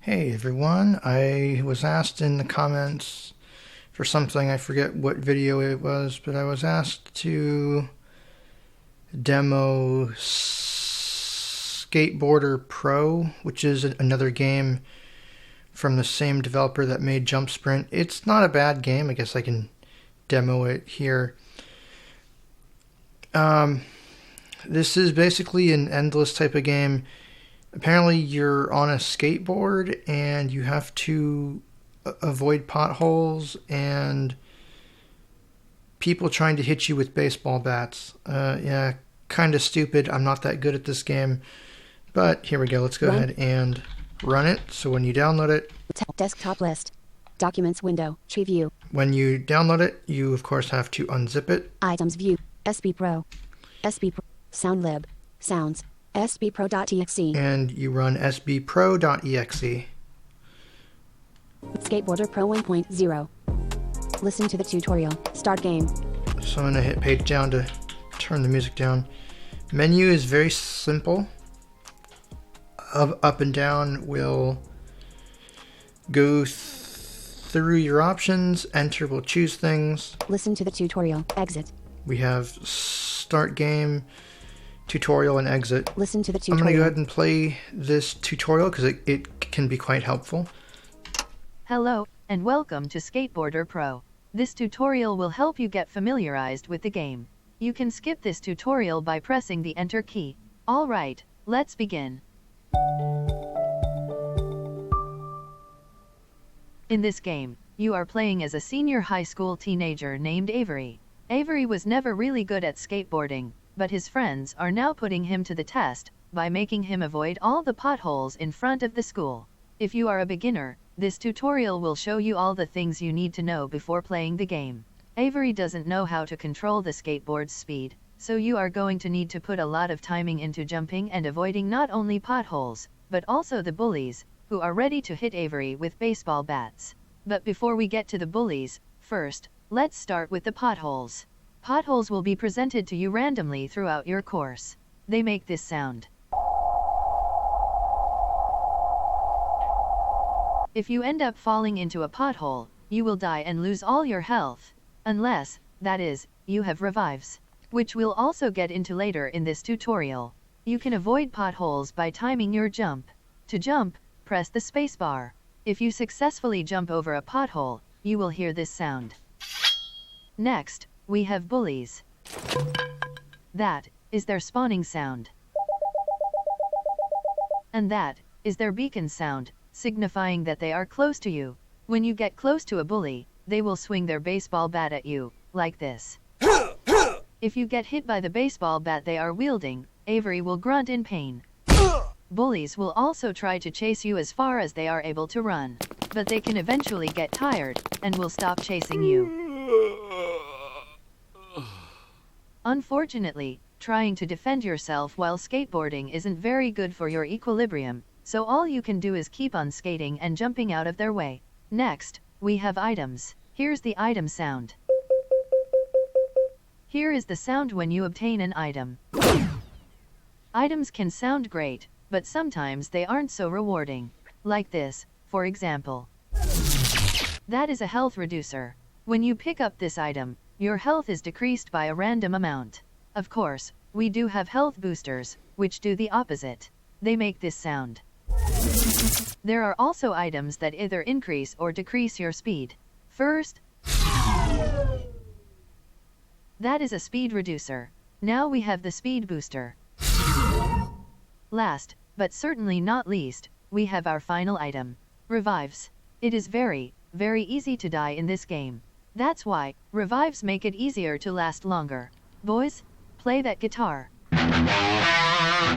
Hey everyone, I was asked in the comments for something, I forget what video it was, but I was asked to demo Skateboarder Pro, which is another game from the same developer that made Jump Sprint. It's not a bad game, I guess I can demo it here. This is basically an endless type of game. Apparently you're on a skateboard and you have to avoid potholes and people trying to hit you with baseball bats. Yeah, kind of stupid. I'm not that good at this game. But here we go. Let's go ahead and run it. So when you download it... Desktop list. Documents window. Tree view. When you download it, you of course have to unzip it. Items view. SB Pro. SB Pro. Soundlib. Sounds. sbpro.exe. And you run sbpro.exe. Skateboarder Pro 1.0. Listen to the tutorial. Start game. So I'm going to hit page down to turn the music down. Menu is very simple. Up and down will go through your options. Enter will choose things. Listen to the tutorial. Exit. We have start game, tutorial, and exit. Listen to the tutorial. I'm going to go ahead and play this tutorial because it can be quite helpful. Hello, and welcome to Skateboarder Pro. This tutorial will help you get familiarized with the game. You can skip this tutorial by pressing the Enter key. Alright, let's begin. In this game, you are playing as a senior high school teenager named Avery. Avery was never really good at skateboarding, but his friends are now putting him to the test by making him avoid all the potholes in front of the school. If you are a beginner, this tutorial will show you all the things you need to know before playing the game. Avery doesn't know how to control the skateboard's speed, so you are going to need to put a lot of timing into jumping and avoiding not only potholes, but also the bullies, who are ready to hit Avery with baseball bats. But before we get to the bullies, first, let's start with the potholes. Potholes will be presented to you randomly throughout your course. They make this sound. If you end up falling into a pothole, you will die and lose all your health. Unless, that is, you have revives, which we'll also get into later in this tutorial. You can avoid potholes by timing your jump. To jump, press the spacebar. If you successfully jump over a pothole, you will hear this sound. Next, we have bullies. That is their spawning sound. And that is their beacon sound, signifying that they are close to you. When you get close to a bully, they will swing their baseball bat at you, like this. If you get hit by the baseball bat they are wielding, Avery will grunt in pain. Bullies will also try to chase you as far as they are able to run, but they can eventually get tired and will stop chasing you. Unfortunately, trying to defend yourself while skateboarding isn't very good for your equilibrium, so all you can do is keep on skating and jumping out of their way. Next, we have items. Here's the item sound. Here is the sound when you obtain an item. Items can sound great, but sometimes they aren't so rewarding. Like this, for example. That is a health reducer. When you pick up this item, your health is decreased by a random amount. Of course, we do have health boosters, which do the opposite. They make this sound. There are also items that either increase or decrease your speed. First, that is a speed reducer. Now we have the speed booster. Last, but certainly not least, we have our final item. Revives. It is very, very easy to die in this game. That's why, revives make it easier to last longer. Boys, play that guitar.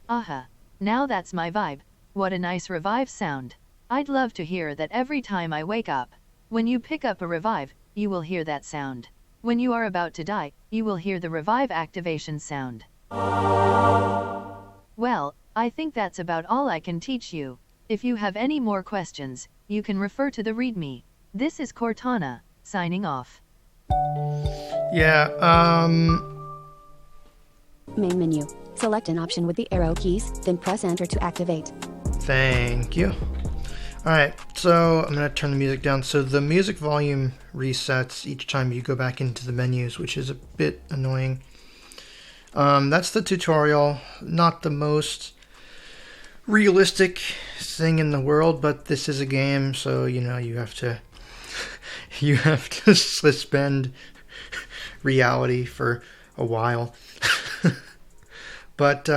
Aha. Now that's my vibe. What a nice revive sound. I'd love to hear that every time I wake up. When you pick up a revive, you will hear that sound. When you are about to die, you will hear the revive activation sound. Well, I think that's about all I can teach you. If you have any more questions, you can refer to the README. This is Cortana, signing off. Yeah, Main menu. Select an option with the arrow keys, then press enter to activate. Thank you. Alright, so I'm going to turn the music down. So the music volume resets each time you go back into the menus, which is a bit annoying. That's the tutorial. Not the most realistic thing in the world, but this is a game, so you know you have to suspend reality for a while. But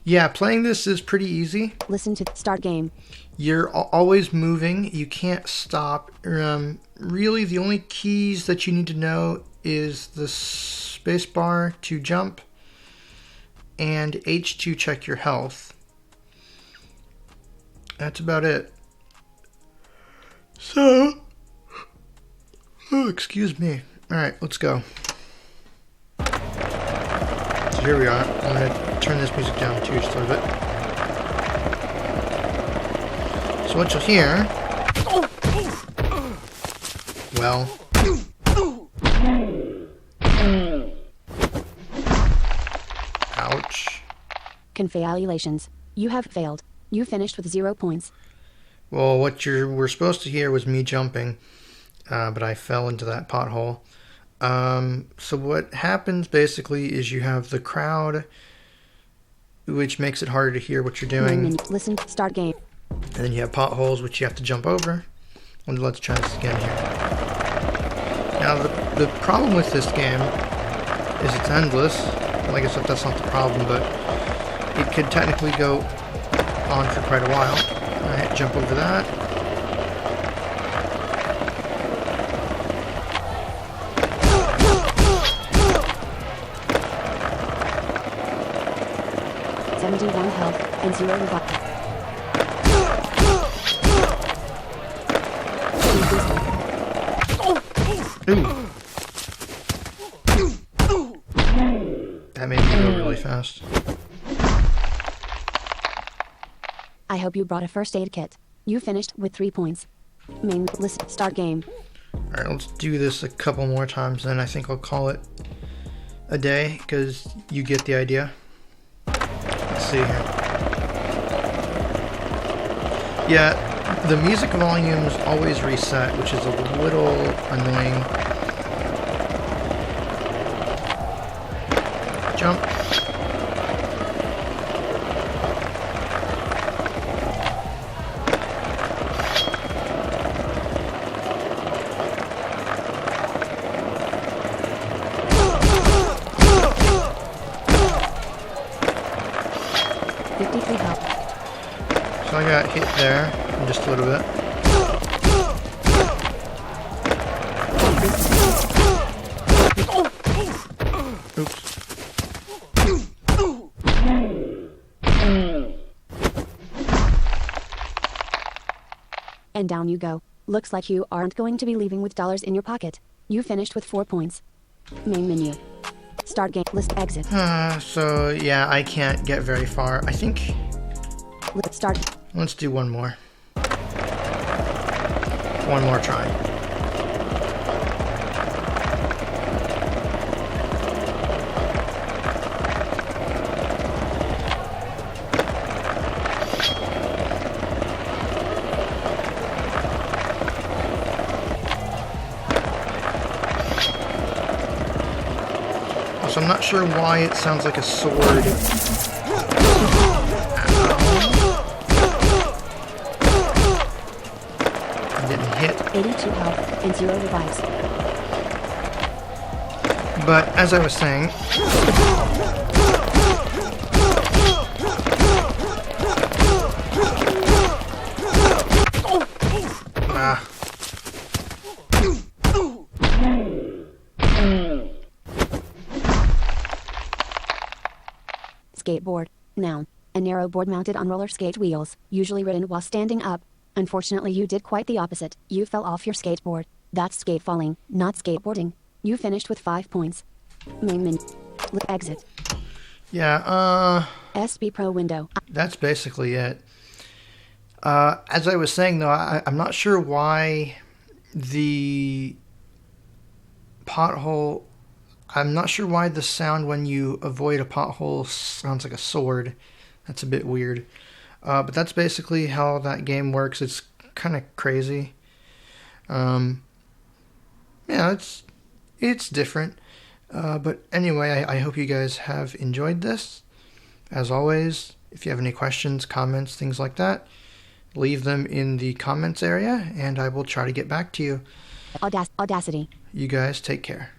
yeah, playing this is pretty easy. Listen to start game. You're always moving. You can't stop. Really, the only keys that you need to know is the space bar to jump and H to check your health. That's about it. So, oh, excuse me. All right, let's go. So here we are. I'm going to turn this music down too, just a little bit. So what you'll hear, well, ouch. Congratulations. You have failed. You finished with 0 points. Well, what you were supposed to hear was me jumping, but I fell into that pothole. So what happens basically is you have the crowd, which makes it harder to hear what you're doing. Listen, start game. And then you have potholes, which you have to jump over. And let's try this again here. Now, the problem with this game is it's endless. Well, I guess that's not the problem, but it could technically go on for quite a while. Alright, jump over that. $71 health and 0 revive. Ooh. That made me go really fast. I hope you brought a first aid kit. You finished with 3 points. Main list start game. Alright, let's do this a couple more times, then I think I'll call it a day, because you get the idea. Let's see here. Yeah, the music volumes always reset, which is a little annoying. Jump. So I got hit there just a little bit. Oops. And down you go. Looks like you aren't going to be leaving with dollars in your pocket. You finished with 4 points. Main menu. Start game. List exit. So yeah, I can't get very far. I think Start. let's do one more. One more try. So I'm not sure why it sounds like a sword. Didn't hit. 82 health and 0 revives. But as I was saying, Skateboard. Noun. A narrow board mounted on roller skate wheels, usually ridden while standing up. Unfortunately, you did quite the opposite. You fell off your skateboard. That's skate falling, not skateboarding. You finished with 5 points. Main menu. Exit. yeah, SB Pro window. that's basically it. As I was saying, though, I'm not sure why the pothole... I'm not sure why the sound when you avoid a pothole sounds like a sword. That's a bit weird. But that's basically how that game works. It's kind of crazy. Yeah, it's different. But anyway, I hope you guys have enjoyed this. As always, if you have any questions, comments, things like that, leave them in the comments area, and I will try to get back to you. Audacity. You guys take care.